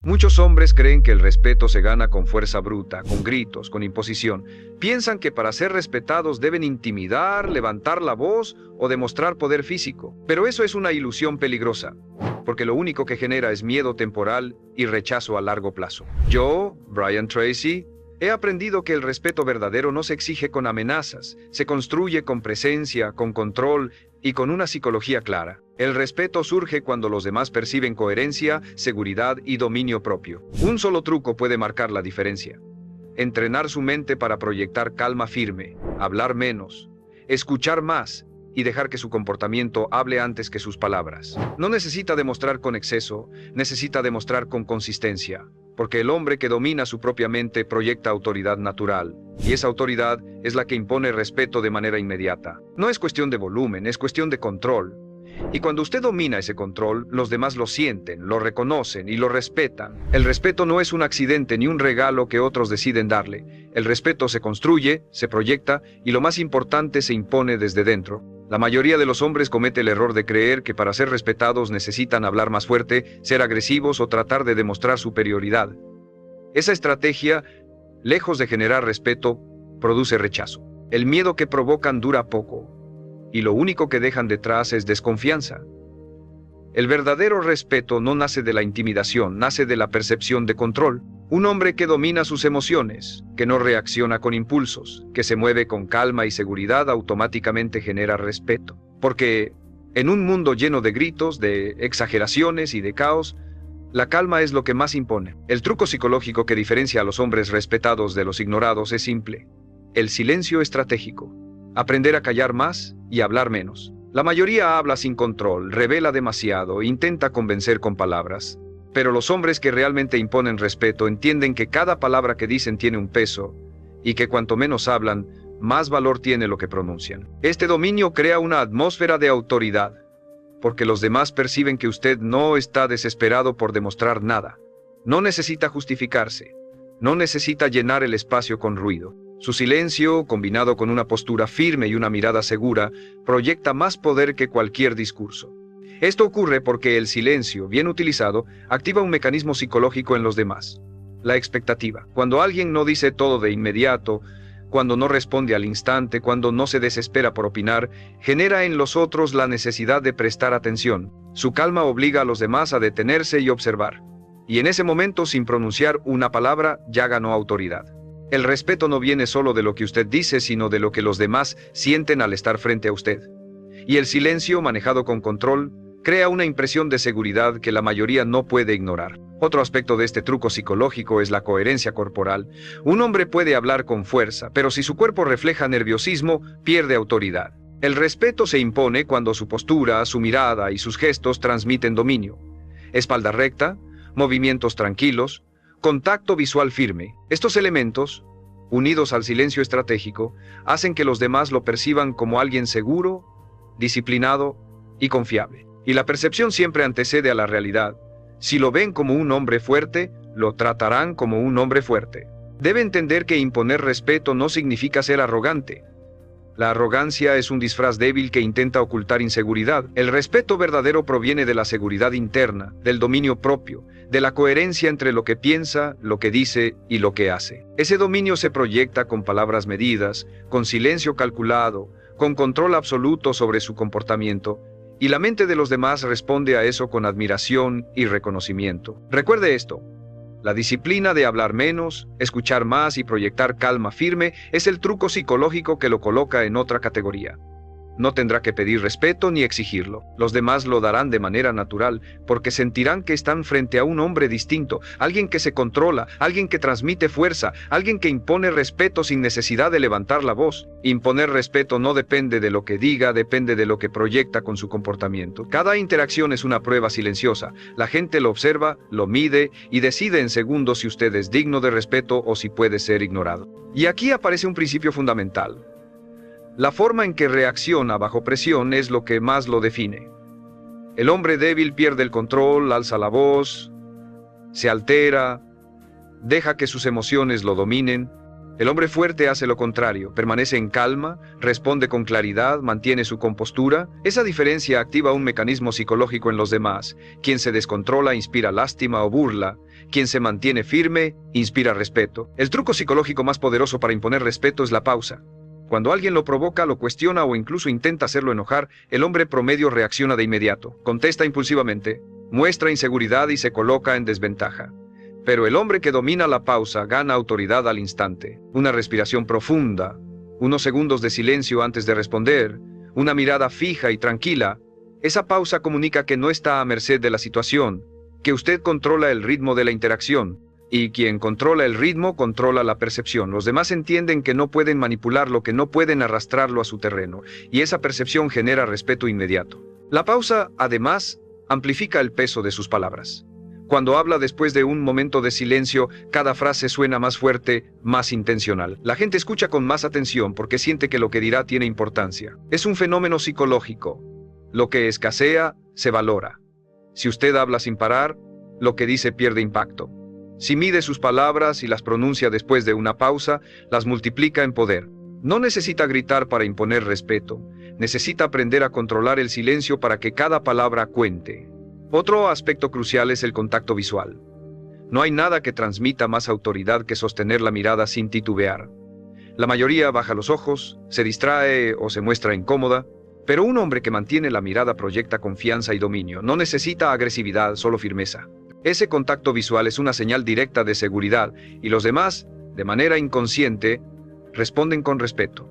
Muchos hombres creen que el respeto se gana con fuerza bruta, con gritos, con imposición. Piensan que para ser respetados deben intimidar, levantar la voz o demostrar poder físico. Pero eso es una ilusión peligrosa, porque lo único que genera es miedo temporal y rechazo a largo plazo. Yo, Brian Tracy, he aprendido que el respeto verdadero no se exige con amenazas, se construye con presencia, con control y con una psicología clara. El respeto surge cuando los demás perciben coherencia, seguridad y dominio propio. Un solo truco puede marcar la diferencia: entrenar su mente para proyectar calma firme, hablar menos, escuchar más y dejar que su comportamiento hable antes que sus palabras. No necesita demostrar con exceso, necesita demostrar con consistencia, porque el hombre que domina su propia mente proyecta autoridad natural, y esa autoridad es la que impone respeto de manera inmediata. No es cuestión de volumen, es cuestión de control. Y cuando usted domina ese control, los demás lo sienten, lo reconocen y lo respetan. El respeto no es un accidente ni un regalo que otros deciden darle. El respeto se construye, se proyecta y lo más importante, se impone desde dentro. La mayoría de los hombres comete el error de creer que para ser respetados necesitan hablar más fuerte, ser agresivos o tratar de demostrar superioridad. Esa estrategia, lejos de generar respeto, produce rechazo. El miedo que provocan dura poco, y lo único que dejan detrás es desconfianza. El verdadero respeto no nace de la intimidación, nace de la percepción de control. Un hombre que domina sus emociones, que no reacciona con impulsos, que se mueve con calma y seguridad, automáticamente genera respeto. Porque en un mundo lleno de gritos, de exageraciones y de caos, la calma es lo que más impone. El truco psicológico que diferencia a los hombres respetados de los ignorados es simple: el silencio estratégico. Aprender a callar más y hablar menos. La mayoría habla sin control, revela demasiado, intenta convencer con palabras. Pero los hombres que realmente imponen respeto entienden que cada palabra que dicen tiene un peso, y que cuanto menos hablan, más valor tiene lo que pronuncian. Este dominio crea una atmósfera de autoridad, porque los demás perciben que usted no está desesperado por demostrar nada. No necesita justificarse, no necesita llenar el espacio con ruido. Su silencio, combinado con una postura firme y una mirada segura, proyecta más poder que cualquier discurso. Esto ocurre porque el silencio, bien utilizado, activa un mecanismo psicológico en los demás: la expectativa. Cuando alguien no dice todo de inmediato, cuando no responde al instante, cuando no se desespera por opinar, genera en los otros la necesidad de prestar atención. Su calma obliga a los demás a detenerse y observar. Y en ese momento, sin pronunciar una palabra, ya ganó autoridad. El respeto no viene solo de lo que usted dice, sino de lo que los demás sienten al estar frente a usted. Y el silencio, manejado con control, crea una impresión de seguridad que la mayoría no puede ignorar. Otro aspecto de este truco psicológico es la coherencia corporal. Un hombre puede hablar con fuerza, pero si su cuerpo refleja nerviosismo, pierde autoridad. El respeto se impone cuando su postura, su mirada y sus gestos transmiten dominio. Espalda recta, movimientos tranquilos, contacto visual firme. Estos elementos, unidos al silencio estratégico, hacen que los demás lo perciban como alguien seguro, disciplinado y confiable. Y la percepción siempre antecede a la realidad. Si lo ven como un hombre fuerte, lo tratarán como un hombre fuerte. Debe entender que imponer respeto no significa ser arrogante. La arrogancia es un disfraz débil que intenta ocultar inseguridad. El respeto verdadero proviene de la seguridad interna, del dominio propio, de la coherencia entre lo que piensa, lo que dice y lo que hace. Ese dominio se proyecta con palabras medidas, con silencio calculado, con control absoluto sobre su comportamiento, y la mente de los demás responde a eso con admiración y reconocimiento. Recuerde esto: la disciplina de hablar menos, escuchar más y proyectar calma firme es el truco psicológico que lo coloca en otra categoría. No tendrá que pedir respeto ni exigirlo. Los demás lo darán de manera natural, porque sentirán que están frente a un hombre distinto, alguien que se controla, alguien que transmite fuerza, alguien que impone respeto sin necesidad de levantar la voz. Imponer respeto no depende de lo que diga, depende de lo que proyecta con su comportamiento. Cada interacción es una prueba silenciosa. La gente lo observa, lo mide y decide en segundos si usted es digno de respeto o si puede ser ignorado. Y aquí aparece un principio fundamental. La forma en que reacciona bajo presión es lo que más lo define. El hombre débil pierde el control, alza la voz, se altera, deja que sus emociones lo dominen. El hombre fuerte hace lo contrario, permanece en calma, responde con claridad, mantiene su compostura. Esa diferencia activa un mecanismo psicológico en los demás. Quien se descontrola inspira lástima o burla. Quien se mantiene firme inspira respeto. El truco psicológico más poderoso para imponer respeto es la pausa. Cuando alguien lo provoca, lo cuestiona o incluso intenta hacerlo enojar, el hombre promedio reacciona de inmediato, contesta impulsivamente, muestra inseguridad y se coloca en desventaja. Pero el hombre que domina la pausa gana autoridad al instante. Una respiración profunda, unos segundos de silencio antes de responder, una mirada fija y tranquila. Esa pausa comunica que no está a merced de la situación, que usted controla el ritmo de la interacción. Y quien controla el ritmo controla la percepción. Los demás entienden que no pueden manipularlo, que no pueden arrastrarlo a su terreno, y esa percepción genera respeto inmediato. La pausa, además, amplifica el peso de sus palabras. Cuando habla después de un momento de silencio, cada frase suena más fuerte, más intencional. La gente escucha con más atención porque siente que lo que dirá tiene importancia. Es un fenómeno psicológico. Lo que escasea, se valora. Si usted habla sin parar, lo que dice pierde impacto. Si mide sus palabras y las pronuncia después de una pausa, las multiplica en poder. No necesita gritar para imponer respeto. Necesita aprender a controlar el silencio para que cada palabra cuente. Otro aspecto crucial es el contacto visual. No hay nada que transmita más autoridad que sostener la mirada sin titubear. La mayoría baja los ojos, se distrae o se muestra incómoda, pero un hombre que mantiene la mirada proyecta confianza y dominio. No necesita agresividad, solo firmeza. Ese contacto visual es una señal directa de seguridad y los demás, de manera inconsciente, responden con respeto.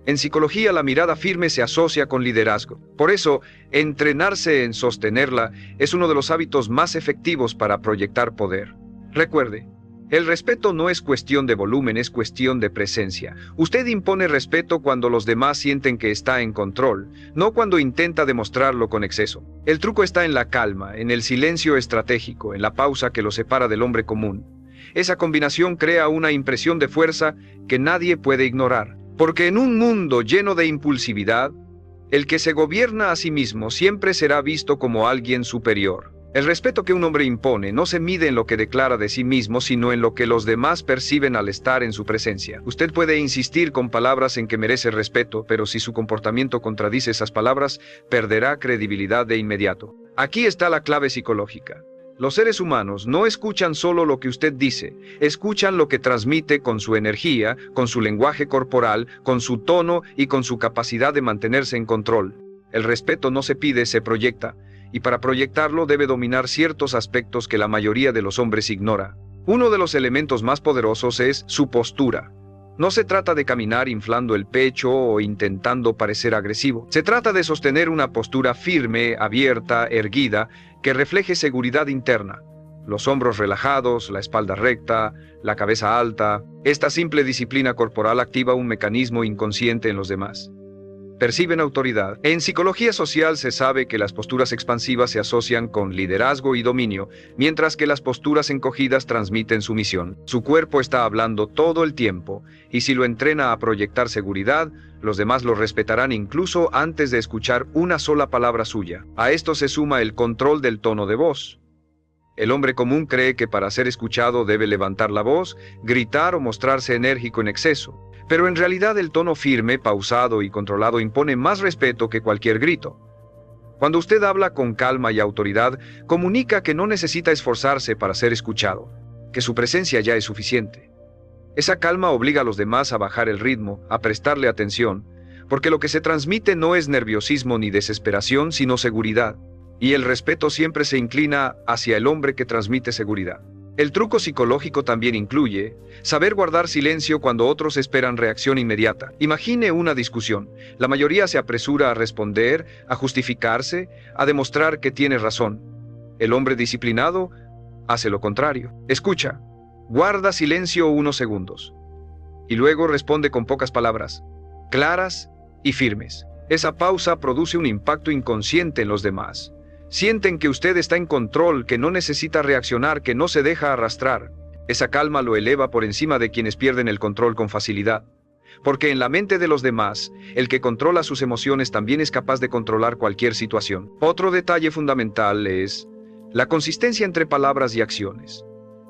En psicología, la mirada firme se asocia con liderazgo. Por eso, entrenarse en sostenerla es uno de los hábitos más efectivos para proyectar poder. Recuerde, el respeto no es cuestión de volumen, es cuestión de presencia. Usted impone respeto cuando los demás sienten que está en control, no cuando intenta demostrarlo con exceso. El truco está en la calma, en el silencio estratégico, en la pausa que lo separa del hombre común. Esa combinación crea una impresión de fuerza que nadie puede ignorar. Porque en un mundo lleno de impulsividad, el que se gobierna a sí mismo siempre será visto como alguien superior. El respeto que un hombre impone no se mide en lo que declara de sí mismo, sino en lo que los demás perciben al estar en su presencia. Usted puede insistir con palabras en que merece respeto, pero si su comportamiento contradice esas palabras, perderá credibilidad de inmediato. Aquí está la clave psicológica. Los seres humanos no escuchan solo lo que usted dice, escuchan lo que transmite con su energía, con su lenguaje corporal, con su tono y con su capacidad de mantenerse en control. El respeto no se pide, se proyecta, y para proyectarlo debe dominar ciertos aspectos que la mayoría de los hombres ignora. Uno de los elementos más poderosos es su postura. No se trata de caminar inflando el pecho o intentando parecer agresivo. Se trata de sostener una postura firme, abierta, erguida, que refleje seguridad interna. Los hombros relajados, la espalda recta, la cabeza alta. Esta simple disciplina corporal activa un mecanismo inconsciente en los demás. Perciben autoridad. En psicología social se sabe que las posturas expansivas se asocian con liderazgo y dominio, mientras que las posturas encogidas transmiten sumisión. Su cuerpo está hablando todo el tiempo, y si lo entrena a proyectar seguridad, los demás lo respetarán incluso antes de escuchar una sola palabra suya. A esto se suma el control del tono de voz. El hombre común cree que para ser escuchado debe levantar la voz, gritar o mostrarse enérgico en exceso. Pero en realidad el tono firme, pausado y controlado impone más respeto que cualquier grito. Cuando usted habla con calma y autoridad, comunica que no necesita esforzarse para ser escuchado, que su presencia ya es suficiente. Esa calma obliga a los demás a bajar el ritmo, a prestarle atención, porque lo que se transmite no es nerviosismo ni desesperación, sino seguridad. Y el respeto siempre se inclina hacia el hombre que transmite seguridad. El truco psicológico también incluye saber guardar silencio cuando otros esperan reacción inmediata. Imagine una discusión. La mayoría se apresura a responder, a justificarse, a demostrar que tiene razón. El hombre disciplinado hace lo contrario. Escucha, guarda silencio unos segundos y luego responde con pocas palabras, claras y firmes. Esa pausa produce un impacto inconsciente en los demás. Sienten que usted está en control, que no necesita reaccionar, que no se deja arrastrar. Esa calma lo eleva por encima de quienes pierden el control con facilidad. Porque en la mente de los demás, el que controla sus emociones también es capaz de controlar cualquier situación. Otro detalle fundamental es la consistencia entre palabras y acciones.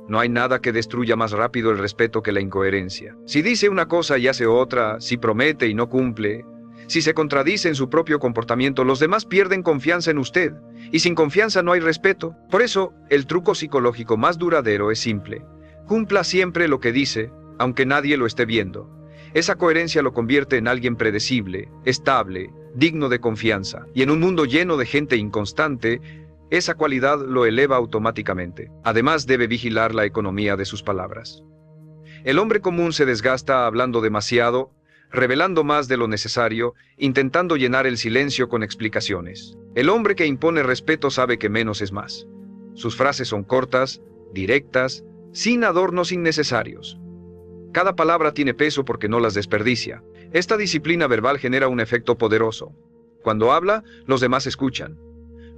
No hay nada que destruya más rápido el respeto que la incoherencia. Si dice una cosa y hace otra, si promete y no cumple, si se contradice en su propio comportamiento, los demás pierden confianza en usted. Y sin confianza no hay respeto. Por eso, el truco psicológico más duradero es simple. Cumpla siempre lo que dice, aunque nadie lo esté viendo. Esa coherencia lo convierte en alguien predecible, estable, digno de confianza. Y en un mundo lleno de gente inconstante, esa cualidad lo eleva automáticamente. Además, debe vigilar la economía de sus palabras. El hombre común se desgasta hablando demasiado, revelando más de lo necesario, intentando llenar el silencio con explicaciones. El hombre que impone respeto sabe que menos es más. Sus frases son cortas, directas, sin adornos innecesarios. Cada palabra tiene peso porque no las desperdicia. Esta disciplina verbal genera un efecto poderoso. Cuando habla, los demás escuchan.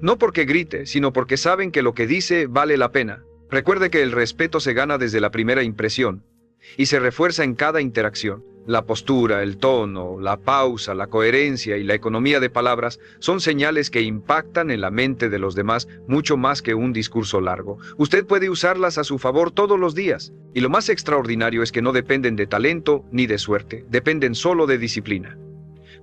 No porque grite, sino porque saben que lo que dice vale la pena. Recuerde que el respeto se gana desde la primera impresión y se refuerza en cada interacción. La postura, el tono, la pausa, la coherencia y la economía de palabras son señales que impactan en la mente de los demás mucho más que un discurso largo. Usted puede usarlas a su favor todos los días. Y lo más extraordinario es que no dependen de talento ni de suerte, dependen solo de disciplina.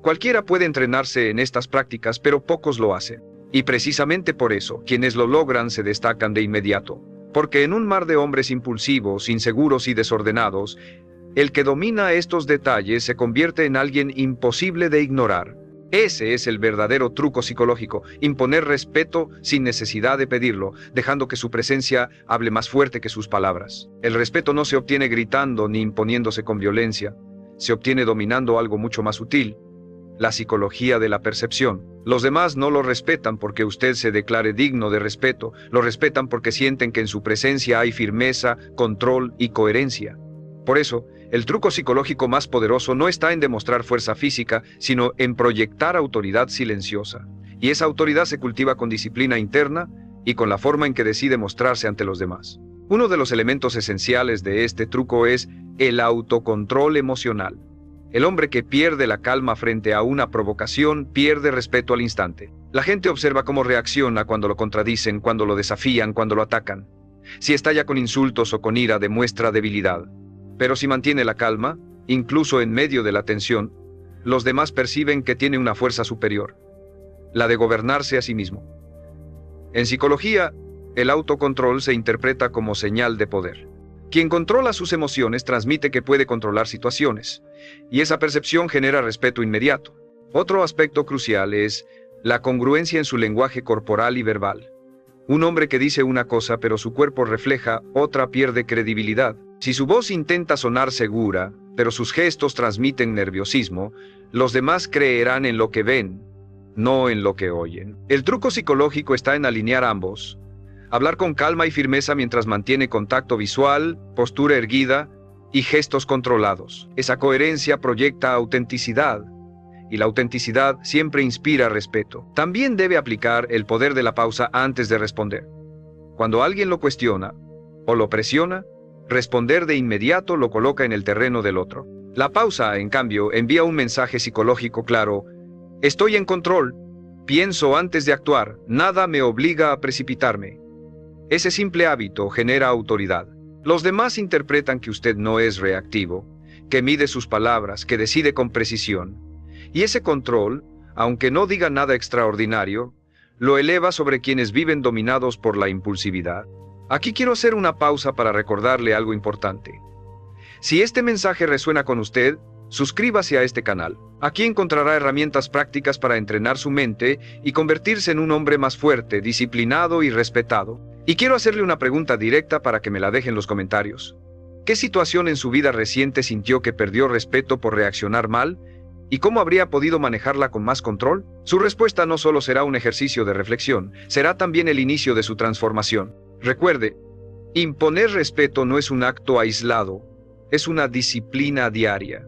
Cualquiera puede entrenarse en estas prácticas, pero pocos lo hacen. Y precisamente por eso, quienes lo logran se destacan de inmediato. Porque en un mar de hombres impulsivos, inseguros y desordenados, el que domina estos detalles se convierte en alguien imposible de ignorar. Ese es el verdadero truco psicológico, imponer respeto sin necesidad de pedirlo, dejando que su presencia hable más fuerte que sus palabras. El respeto no se obtiene gritando ni imponiéndose con violencia, se obtiene dominando algo mucho más sutil, la psicología de la percepción. Los demás no lo respetan porque usted se declare digno de respeto, lo respetan porque sienten que en su presencia hay firmeza, control y coherencia. Por eso, el truco psicológico más poderoso no está en demostrar fuerza física, sino en proyectar autoridad silenciosa. Y esa autoridad se cultiva con disciplina interna y con la forma en que decide mostrarse ante los demás. Uno de los elementos esenciales de este truco es el autocontrol emocional. El hombre que pierde la calma frente a una provocación pierde respeto al instante. La gente observa cómo reacciona cuando lo contradicen, cuando lo desafían, cuando lo atacan. Si estalla con insultos o con ira, demuestra debilidad. Pero si mantiene la calma, incluso en medio de la tensión, los demás perciben que tiene una fuerza superior, la de gobernarse a sí mismo. En psicología, el autocontrol se interpreta como señal de poder. Quien controla sus emociones transmite que puede controlar situaciones, y esa percepción genera respeto inmediato. Otro aspecto crucial es la congruencia en su lenguaje corporal y verbal. Un hombre que dice una cosa pero su cuerpo refleja otra pierde credibilidad. Si su voz intenta sonar segura, pero sus gestos transmiten nerviosismo, los demás creerán en lo que ven, no en lo que oyen. El truco psicológico está en alinear ambos. Hablar con calma y firmeza mientras mantiene contacto visual, postura erguida y gestos controlados. Esa coherencia proyecta autenticidad, y la autenticidad siempre inspira respeto. También debe aplicar el poder de la pausa antes de responder. Cuando alguien lo cuestiona o lo presiona, responder de inmediato lo coloca en el terreno del otro. La pausa, en cambio, envía un mensaje psicológico claro: estoy en control, pienso antes de actuar, nada me obliga a precipitarme. Ese simple hábito genera autoridad. Los demás interpretan que usted no es reactivo, que mide sus palabras, que decide con precisión. Y ese control, aunque no diga nada extraordinario, lo eleva sobre quienes viven dominados por la impulsividad. Aquí quiero hacer una pausa para recordarle algo importante. Si este mensaje resuena con usted, suscríbase a este canal. Aquí encontrará herramientas prácticas para entrenar su mente y convertirse en un hombre más fuerte, disciplinado y respetado. Y quiero hacerle una pregunta directa para que me la deje en los comentarios. ¿Qué situación en su vida reciente sintió que perdió respeto por reaccionar mal? ¿Y cómo habría podido manejarla con más control? Su respuesta no solo será un ejercicio de reflexión, será también el inicio de su transformación. Recuerde, imponer respeto no es un acto aislado, es una disciplina diaria.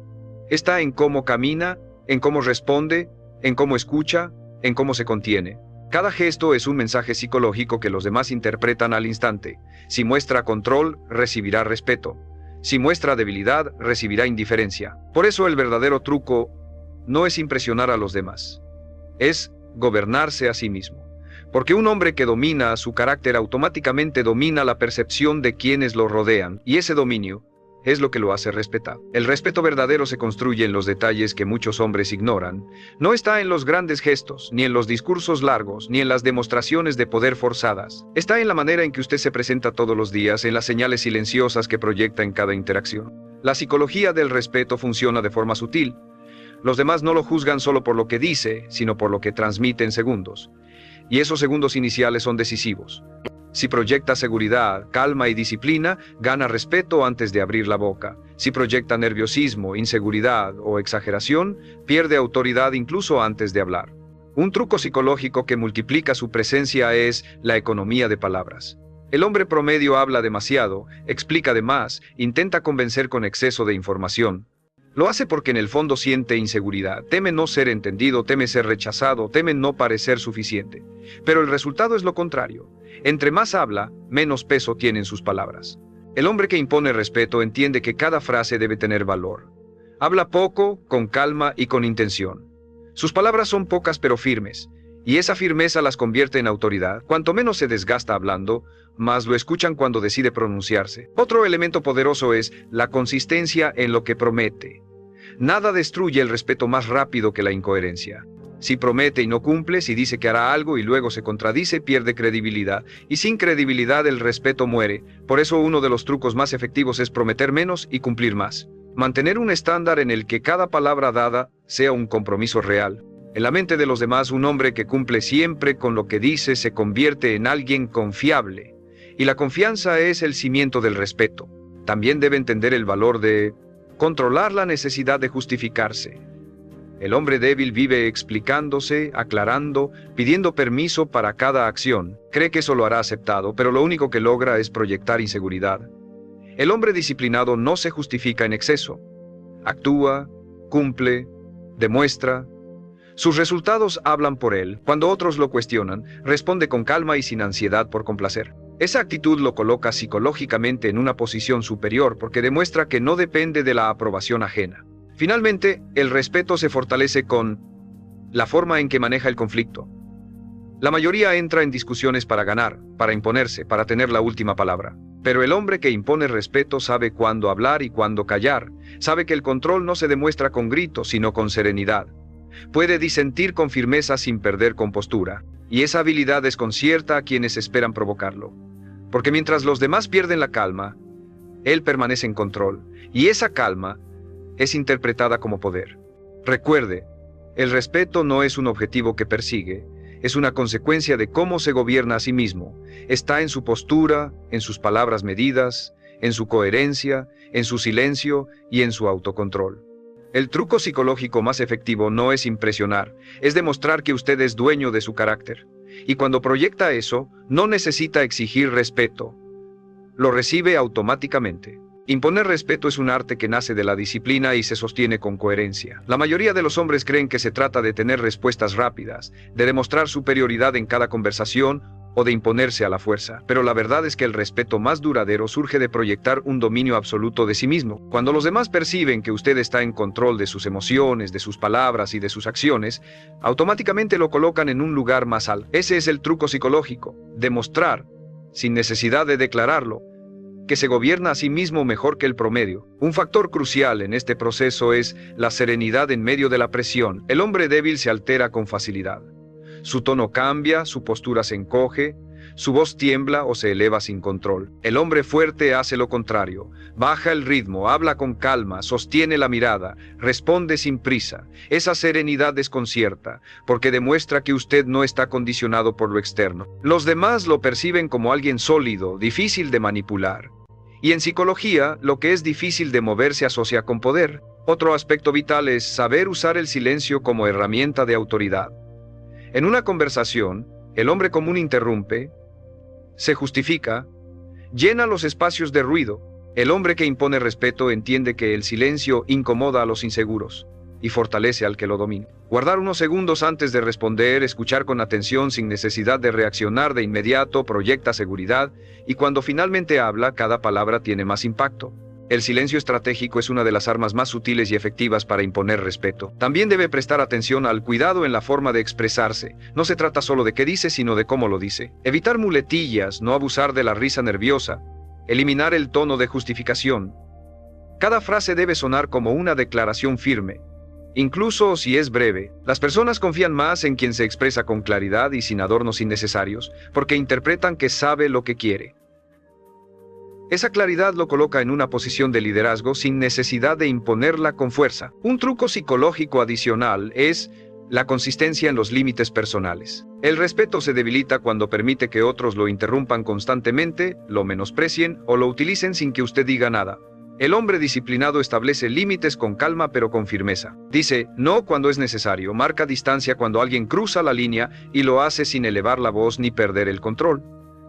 Está en cómo camina, en cómo responde, en cómo escucha, en cómo se contiene. Cada gesto es un mensaje psicológico que los demás interpretan al instante. Si muestra control, recibirá respeto. Si muestra debilidad, recibirá indiferencia. Por eso el verdadero truco no es impresionar a los demás, es gobernarse a sí mismo. Porque un hombre que domina su carácter automáticamente domina la percepción de quienes lo rodean, y ese dominio es lo que lo hace respetar. El respeto verdadero se construye en los detalles que muchos hombres ignoran. No está en los grandes gestos, ni en los discursos largos, ni en las demostraciones de poder forzadas. Está en la manera en que usted se presenta todos los días, en las señales silenciosas que proyecta en cada interacción. La psicología del respeto funciona de forma sutil. Los demás no lo juzgan solo por lo que dice, sino por lo que transmite en segundos. Y esos segundos iniciales son decisivos. Si proyecta seguridad, calma y disciplina, gana respeto antes de abrir la boca. Si proyecta nerviosismo, inseguridad o exageración, pierde autoridad incluso antes de hablar. Un truco psicológico que multiplica su presencia es la economía de palabras. El hombre promedio habla demasiado, explica de más, intenta convencer con exceso de información. Lo hace porque en el fondo siente inseguridad, teme no ser entendido, teme ser rechazado, teme no parecer suficiente. Pero el resultado es lo contrario. Entre más habla, menos peso tienen sus palabras. El hombre que impone respeto entiende que cada frase debe tener valor. Habla poco, con calma y con intención. Sus palabras son pocas pero firmes, y esa firmeza las convierte en autoridad. Cuanto menos se desgasta hablando, más lo escuchan cuando decide pronunciarse. Otro elemento poderoso es la consistencia en lo que promete. Nada destruye el respeto más rápido que la incoherencia. Si promete y no cumple, si dice que hará algo y luego se contradice, pierde credibilidad. Y sin credibilidad el respeto muere. Por eso uno de los trucos más efectivos es prometer menos y cumplir más. Mantener un estándar en el que cada palabra dada sea un compromiso real. En la mente de los demás, un hombre que cumple siempre con lo que dice se convierte en alguien confiable. Y la confianza es el cimiento del respeto. También debe entender el valor de controlar la necesidad de justificarse. El hombre débil vive explicándose, aclarando, pidiendo permiso para cada acción. Cree que eso lo hará aceptado, pero lo único que logra es proyectar inseguridad. El hombre disciplinado no se justifica en exceso. Actúa, cumple, demuestra. Sus resultados hablan por él. Cuando otros lo cuestionan, responde con calma y sin ansiedad por complacer. Esa actitud lo coloca psicológicamente en una posición superior porque demuestra que no depende de la aprobación ajena. Finalmente, el respeto se fortalece con la forma en que maneja el conflicto. La mayoría entra en discusiones para ganar, para imponerse, para tener la última palabra. Pero el hombre que impone respeto sabe cuándo hablar y cuándo callar. Sabe que el control no se demuestra con gritos, sino con serenidad. Puede disentir con firmeza sin perder compostura, y esa habilidad desconcierta a quienes esperan provocarlo. Porque mientras los demás pierden la calma, él permanece en control, y esa calma es interpretada como poder. Recuerde, el respeto no es un objetivo que persigue, es una consecuencia de cómo se gobierna a sí mismo. Está en su postura, en sus palabras medidas, en su coherencia, en su silencio y en su autocontrol. El truco psicológico más efectivo no es impresionar, es demostrar que usted es dueño de su carácter. Y cuando proyecta eso, no necesita exigir respeto. Lo recibe automáticamente. Imponer respeto es un arte que nace de la disciplina y se sostiene con coherencia. La mayoría de los hombres creen que se trata de tener respuestas rápidas, de demostrar superioridad en cada conversación o de imponerse a la fuerza. Pero la verdad es que el respeto más duradero surge de proyectar un dominio absoluto de sí mismo. Cuando los demás perciben que usted está en control de sus emociones, de sus palabras y de sus acciones, automáticamente lo colocan en un lugar más alto. Ese es el truco psicológico, demostrar, sin necesidad de declararlo, que se gobierna a sí mismo mejor que el promedio. Un factor crucial en este proceso es la serenidad en medio de la presión. El hombre débil se altera con facilidad. Su tono cambia, su postura se encoge, su voz tiembla o se eleva sin control. El hombre fuerte hace lo contrario. Baja el ritmo, habla con calma, sostiene la mirada, responde sin prisa. Esa serenidad desconcierta, porque demuestra que usted no está condicionado por lo externo. Los demás lo perciben como alguien sólido, difícil de manipular. Y en psicología, lo que es difícil de mover se asocia con poder. Otro aspecto vital es saber usar el silencio como herramienta de autoridad. En una conversación, el hombre común interrumpe, se justifica, llena los espacios de ruido. El hombre que impone respeto entiende que el silencio incomoda a los inseguros y fortalece al que lo domina. Guardar unos segundos antes de responder, escuchar con atención sin necesidad de reaccionar de inmediato, proyecta seguridad, y cuando finalmente habla, cada palabra tiene más impacto. El silencio estratégico es una de las armas más sutiles y efectivas para imponer respeto. También debe prestar atención al cuidado en la forma de expresarse. No se trata solo de qué dice, sino de cómo lo dice. Evitar muletillas, no abusar de la risa nerviosa, eliminar el tono de justificación. Cada frase debe sonar como una declaración firme. Incluso si es breve, las personas confían más en quien se expresa con claridad y sin adornos innecesarios, porque interpretan que sabe lo que quiere. Esa claridad lo coloca en una posición de liderazgo sin necesidad de imponerla con fuerza. Un truco psicológico adicional es la consistencia en los límites personales. El respeto se debilita cuando permite que otros lo interrumpan constantemente, lo menosprecien o lo utilicen sin que usted diga nada. El hombre disciplinado establece límites con calma pero con firmeza. Dice no cuando es necesario, marca distancia cuando alguien cruza la línea y lo hace sin elevar la voz ni perder el control.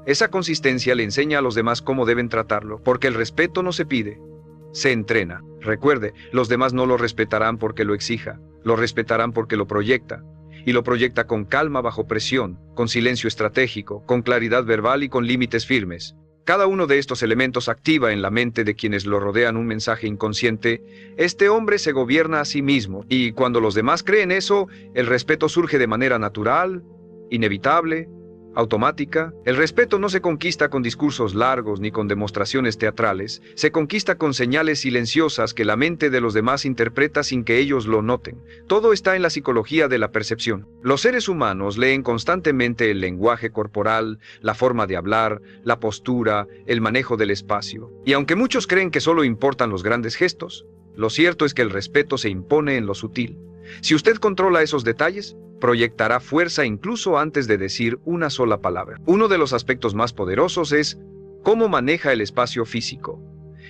Esa consistencia le enseña a los demás cómo deben tratarlo, porque el respeto no se pide, se entrena. Recuerde, los demás no lo respetarán porque lo exija, lo respetarán porque lo proyecta, y lo proyecta con calma bajo presión, con silencio estratégico, con claridad verbal y con límites firmes. Cada uno de estos elementos activa en la mente de quienes lo rodean un mensaje inconsciente: este hombre se gobierna a sí mismo, y cuando los demás creen eso, el respeto surge de manera natural, inevitable, automática. El respeto no se conquista con discursos largos ni con demostraciones teatrales, se conquista con señales silenciosas que la mente de los demás interpreta sin que ellos lo noten. Todo está en la psicología de la percepción. Los seres humanos leen constantemente el lenguaje corporal, la forma de hablar, la postura, el manejo del espacio. Y aunque muchos creen que solo importan los grandes gestos, lo cierto es que el respeto se impone en lo sutil. Si usted controla esos detalles, proyectará fuerza incluso antes de decir una sola palabra. Uno de los aspectos más poderosos es cómo maneja el espacio físico.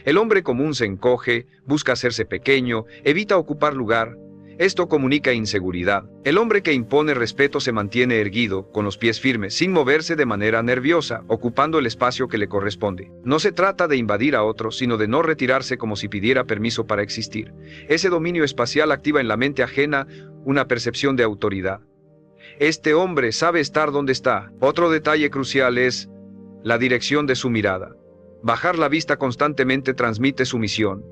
El hombre común se encoge, busca hacerse pequeño, evita ocupar lugar. Esto comunica inseguridad. El hombre que impone respeto se mantiene erguido, con los pies firmes, sin moverse de manera nerviosa, ocupando el espacio que le corresponde. No se trata de invadir a otros, sino de no retirarse como si pidiera permiso para existir. Ese dominio espacial activa en la mente ajena una percepción de autoridad. Este hombre sabe estar donde está. Otro detalle crucial es la dirección de su mirada. Bajar la vista constantemente transmite sumisión.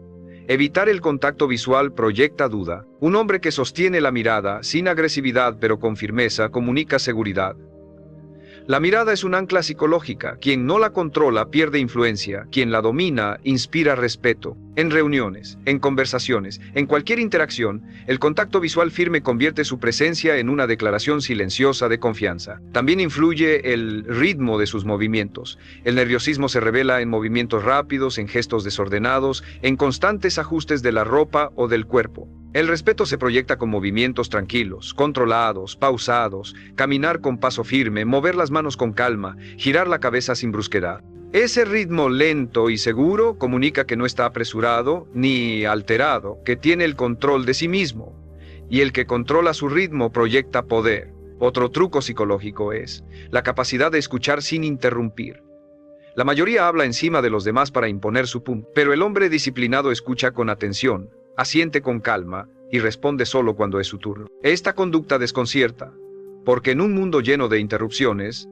Evitar el contacto visual proyecta duda. Un hombre que sostiene la mirada, sin agresividad pero con firmeza, comunica seguridad. La mirada es un ancla psicológica. Quien no la controla pierde influencia. Quien la domina inspira respeto. En reuniones, en conversaciones, en cualquier interacción, el contacto visual firme convierte su presencia en una declaración silenciosa de confianza. También influye el ritmo de sus movimientos. El nerviosismo se revela en movimientos rápidos, en gestos desordenados, en constantes ajustes de la ropa o del cuerpo. El respeto se proyecta con movimientos tranquilos, controlados, pausados, caminar con paso firme, mover las manos con calma, girar la cabeza sin brusquedad. Ese ritmo lento y seguro comunica que no está apresurado ni alterado, que tiene el control de sí mismo. Y el que controla su ritmo proyecta poder. Otro truco psicológico es la capacidad de escuchar sin interrumpir. La mayoría habla encima de los demás para imponer su punto, pero el hombre disciplinado escucha con atención, asiente con calma y responde solo cuando es su turno. Esta conducta desconcierta, porque en un mundo lleno de interrupciones,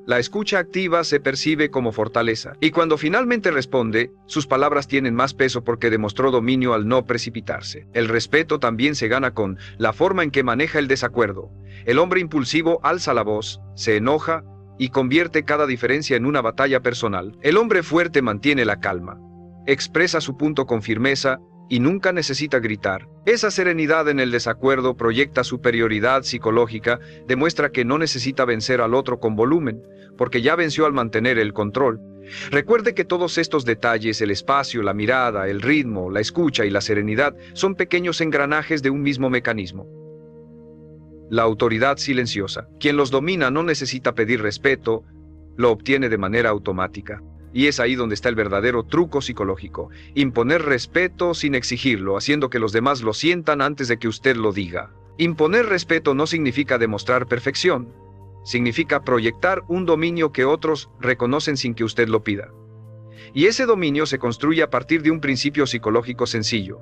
la escucha activa se percibe como fortaleza, y cuando finalmente responde, sus palabras tienen más peso porque demostró dominio al no precipitarse. El respeto también se gana con la forma en que maneja el desacuerdo. El hombre impulsivo alza la voz, se enoja y convierte cada diferencia en una batalla personal. El hombre fuerte mantiene la calma, expresa su punto con firmeza y nunca necesita gritar. Esa serenidad en el desacuerdo proyecta superioridad psicológica, demuestra que no necesita vencer al otro con volumen, porque ya venció al mantener el control. Recuerde que todos estos detalles, el espacio, la mirada, el ritmo, la escucha y la serenidad, son pequeños engranajes de un mismo mecanismo. La autoridad silenciosa. Quien los domina no necesita pedir respeto, lo obtiene de manera automática. Y es ahí donde está el verdadero truco psicológico: imponer respeto sin exigirlo, haciendo que los demás lo sientan antes de que usted lo diga. Imponer respeto no significa demostrar perfección, significa proyectar un dominio que otros reconocen sin que usted lo pida. Y ese dominio se construye a partir de un principio psicológico sencillo: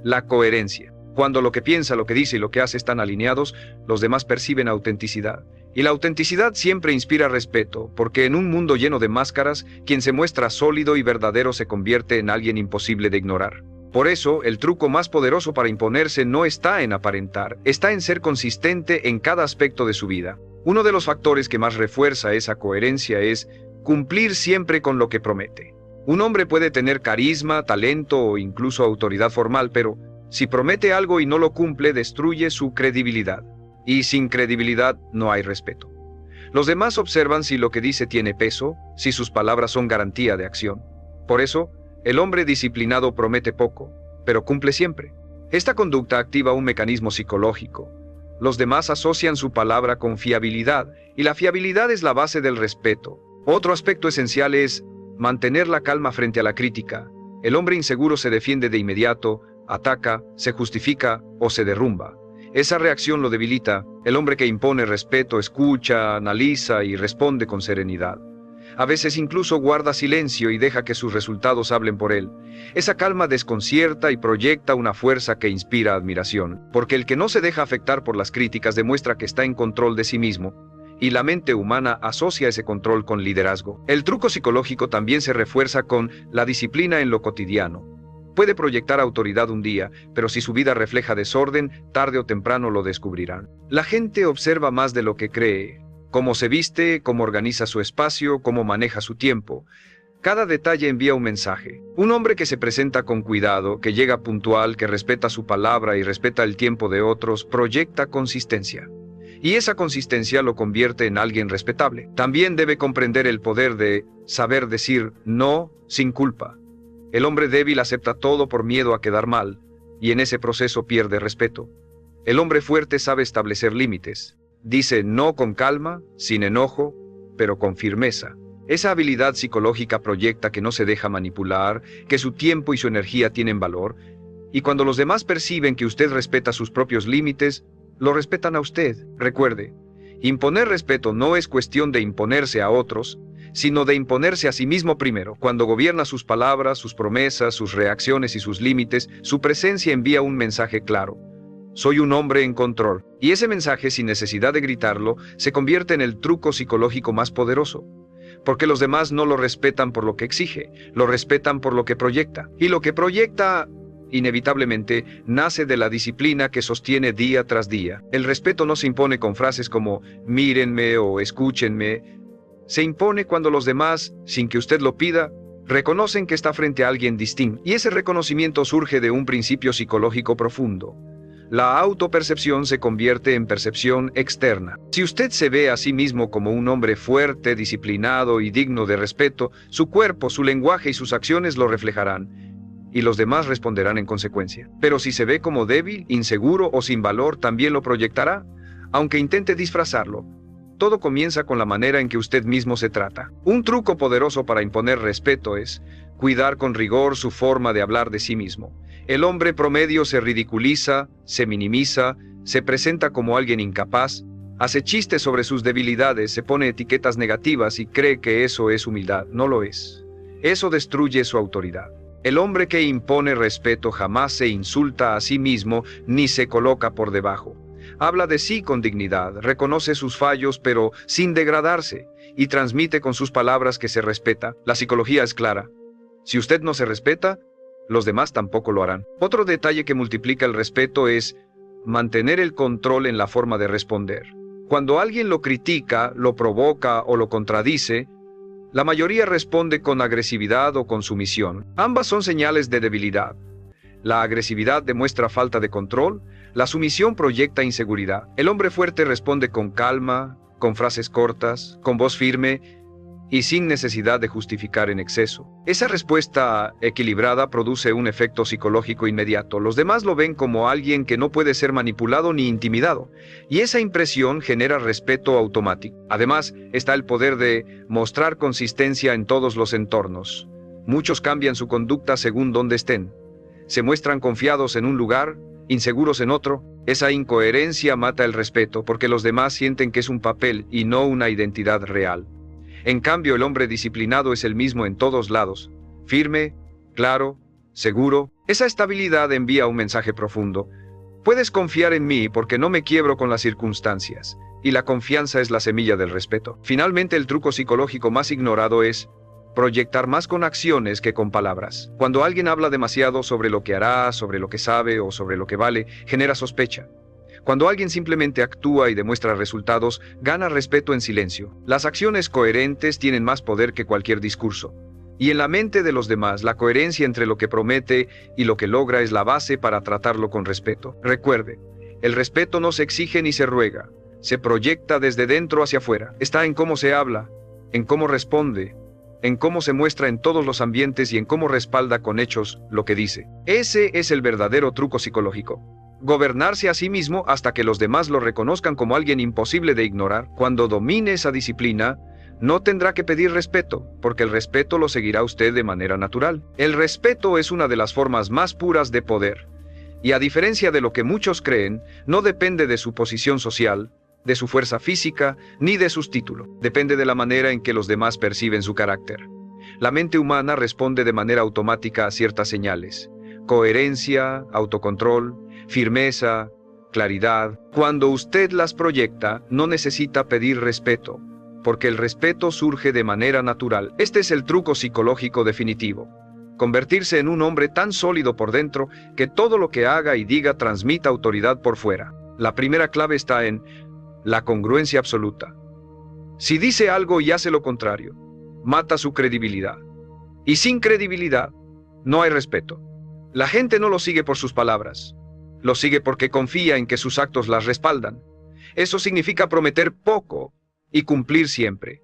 la coherencia. Cuando lo que piensa, lo que dice y lo que hace están alineados, los demás perciben autenticidad. Y la autenticidad siempre inspira respeto, porque en un mundo lleno de máscaras, quien se muestra sólido y verdadero se convierte en alguien imposible de ignorar. Por eso, el truco más poderoso para imponerse no está en aparentar, está en ser consistente en cada aspecto de su vida. Uno de los factores que más refuerza esa coherencia es cumplir siempre con lo que promete. Un hombre puede tener carisma, talento o incluso autoridad formal, pero si promete algo y no lo cumple, destruye su credibilidad. Y sin credibilidad no hay respeto. Los demás observan si lo que dice tiene peso, si sus palabras son garantía de acción. Por eso, el hombre disciplinado promete poco, pero cumple siempre. Esta conducta activa un mecanismo psicológico. Los demás asocian su palabra con fiabilidad, y la fiabilidad es la base del respeto. Otro aspecto esencial es mantener la calma frente a la crítica. El hombre inseguro se defiende de inmediato, ataca, se justifica o se derrumba. Esa reacción lo debilita. El hombre que impone respeto escucha, analiza y responde con serenidad. A veces incluso guarda silencio y deja que sus resultados hablen por él. Esa calma desconcierta y proyecta una fuerza que inspira admiración, porque el que no se deja afectar por las críticas demuestra que está en control de sí mismo, y la mente humana asocia ese control con liderazgo. El truco psicológico también se refuerza con la disciplina en lo cotidiano. Puede proyectar autoridad un día, pero si su vida refleja desorden, tarde o temprano lo descubrirán. La gente observa más de lo que cree. Cómo se viste, cómo organiza su espacio, cómo maneja su tiempo. Cada detalle envía un mensaje. Un hombre que se presenta con cuidado, que llega puntual, que respeta su palabra y respeta el tiempo de otros, proyecta consistencia. Y esa consistencia lo convierte en alguien respetable. También debe comprender el poder de saber decir no sin culpa. El hombre débil acepta todo por miedo a quedar mal, y en ese proceso pierde respeto. El hombre fuerte sabe establecer límites. Dice no con calma, sin enojo, pero con firmeza. Esa habilidad psicológica proyecta que no se deja manipular, que su tiempo y su energía tienen valor, y cuando los demás perciben que usted respeta sus propios límites, lo respetan a usted. Recuerde, imponer respeto no es cuestión de imponerse a otros, sino de imponerse a sí mismo primero. Cuando gobierna sus palabras, sus promesas, sus reacciones y sus límites, su presencia envía un mensaje claro. Soy un hombre en control. Y ese mensaje, sin necesidad de gritarlo, se convierte en el truco psicológico más poderoso. Porque los demás no lo respetan por lo que exige, lo respetan por lo que proyecta. Y lo que proyecta, inevitablemente, nace de la disciplina que sostiene día tras día. El respeto no se impone con frases como mírenme o escúchenme. Se impone cuando los demás, sin que usted lo pida, reconocen que está frente a alguien distinto. Y ese reconocimiento surge de un principio psicológico profundo. La autopercepción se convierte en percepción externa. Si usted se ve a sí mismo como un hombre fuerte, disciplinado y digno de respeto, su cuerpo, su lenguaje y sus acciones lo reflejarán, y los demás responderán en consecuencia. Pero si se ve como débil, inseguro o sin valor, también lo proyectará, aunque intente disfrazarlo. Todo comienza con la manera en que usted mismo se trata. Un truco poderoso para imponer respeto es cuidar con rigor su forma de hablar de sí mismo. El hombre promedio se ridiculiza, se minimiza, se presenta como alguien incapaz, hace chistes sobre sus debilidades, se pone etiquetas negativas y cree que eso es humildad. No lo es. Eso destruye su autoridad. El hombre que impone respeto jamás se insulta a sí mismo ni se coloca por debajo. Habla de sí con dignidad, reconoce sus fallos pero sin degradarse, y transmite con sus palabras que se respeta. La psicología es clara. Si usted no se respeta, los demás tampoco lo harán. Otro detalle que multiplica el respeto es mantener el control en la forma de responder. Cuando alguien lo critica, lo provoca o lo contradice, la mayoría responde con agresividad o con sumisión. Ambas son señales de debilidad. La agresividad demuestra falta de control, la sumisión proyecta inseguridad. El hombre fuerte responde con calma, con frases cortas, con voz firme y sin necesidad de justificar en exceso. Esa respuesta equilibrada produce un efecto psicológico inmediato. Los demás lo ven como alguien que no puede ser manipulado ni intimidado, y esa impresión genera respeto automático. Además, está el poder de mostrar consistencia en todos los entornos. Muchos cambian su conducta según donde estén. Se muestran confiados en un lugar, inseguros en otro. Esa incoherencia mata el respeto porque los demás sienten que es un papel y no una identidad real. En cambio, el hombre disciplinado es el mismo en todos lados, firme, claro, seguro. Esa estabilidad envía un mensaje profundo. Puedes confiar en mí porque no me quiebro con las circunstancias, y la confianza es la semilla del respeto. Finalmente, el truco psicológico más ignorado es proyectar más con acciones que con palabras. Cuando alguien habla demasiado sobre lo que hará, sobre lo que sabe o sobre lo que vale, genera sospecha. Cuando alguien simplemente actúa y demuestra resultados, gana respeto en silencio. Las acciones coherentes tienen más poder que cualquier discurso. Y en la mente de los demás, la coherencia entre lo que promete y lo que logra es la base para tratarlo con respeto. Recuerde, el respeto no se exige ni se ruega, se proyecta desde dentro hacia afuera. Está en cómo se habla, en cómo responde, en cómo se muestra en todos los ambientes y en cómo respalda con hechos lo que dice. Ese es el verdadero truco psicológico. Gobernarse a sí mismo hasta que los demás lo reconozcan como alguien imposible de ignorar. Cuando domine esa disciplina, no tendrá que pedir respeto, porque el respeto lo seguirá usted de manera natural. El respeto es una de las formas más puras de poder, y a diferencia de lo que muchos creen, no depende de su posición social, de su fuerza física, ni de sus títulos. Depende de la manera en que los demás perciben su carácter. La mente humana responde de manera automática a ciertas señales: coherencia, autocontrol, firmeza, claridad. Cuando usted las proyecta, no necesita pedir respeto, porque el respeto surge de manera natural. Este es el truco psicológico definitivo. Convertirse en un hombre tan sólido por dentro que todo lo que haga y diga transmita autoridad por fuera. La primera clave está en la congruencia absoluta. Si dice algo y hace lo contrario, mata su credibilidad. Y sin credibilidad, no hay respeto. La gente no lo sigue por sus palabras, lo sigue porque confía en que sus actos las respaldan. Eso significa prometer poco y cumplir siempre.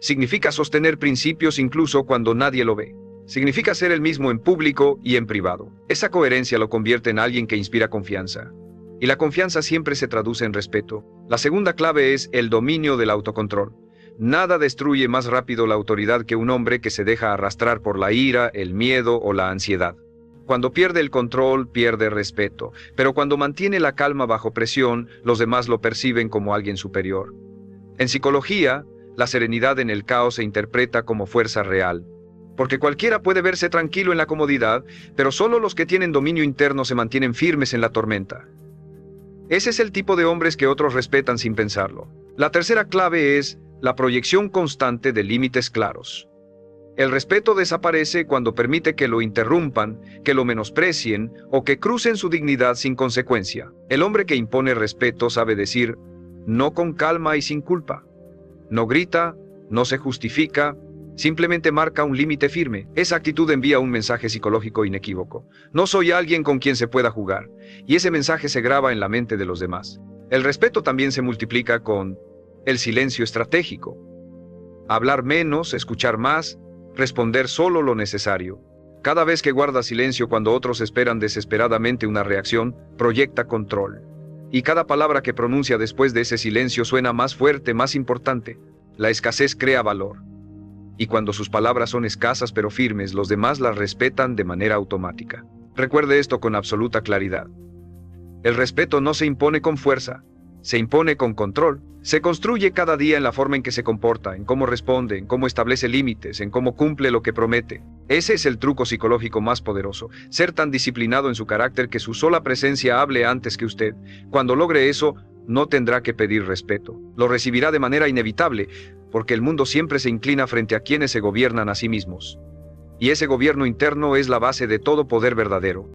Significa sostener principios incluso cuando nadie lo ve. Significa ser el mismo en público y en privado. Esa coherencia lo convierte en alguien que inspira confianza. Y la confianza siempre se traduce en respeto. La segunda clave es el dominio del autocontrol. Nada destruye más rápido la autoridad que un hombre que se deja arrastrar por la ira, el miedo o la ansiedad. Cuando pierde el control, pierde respeto. Pero cuando mantiene la calma bajo presión, los demás lo perciben como alguien superior. En psicología, la serenidad en el caos se interpreta como fuerza real. Porque cualquiera puede verse tranquilo en la comodidad, pero solo los que tienen dominio interno se mantienen firmes en la tormenta. Ese es el tipo de hombres que otros respetan sin pensarlo. La tercera clave es la proyección constante de límites claros. El respeto desaparece cuando permite que lo interrumpan, que lo menosprecien o que crucen su dignidad sin consecuencia. El hombre que impone respeto sabe decir no con calma y sin culpa. No grita, no se justifica, simplemente marca un límite firme. Esa actitud envía un mensaje psicológico inequívoco. No soy alguien con quien se pueda jugar, y ese mensaje se graba en la mente de los demás. El respeto también se multiplica con el silencio estratégico. Hablar menos, escuchar más, responder solo lo necesario. Cada vez que guarda silencio cuando otros esperan desesperadamente una reacción, proyecta control. Y cada palabra que pronuncia después de ese silencio suena más fuerte, más importante. La escasez crea valor. Y cuando sus palabras son escasas pero firmes, los demás las respetan de manera automática. Recuerde esto con absoluta claridad. El respeto no se impone con fuerza, se impone con control. Se construye cada día en la forma en que se comporta, en cómo responde, en cómo establece límites, en cómo cumple lo que promete. Ese es el truco psicológico más poderoso, ser tan disciplinado en su carácter que su sola presencia hable antes que usted. Cuando logre eso, no tendrá que pedir respeto. Lo recibirá de manera inevitable, porque el mundo siempre se inclina frente a quienes se gobiernan a sí mismos. Y ese gobierno interno es la base de todo poder verdadero.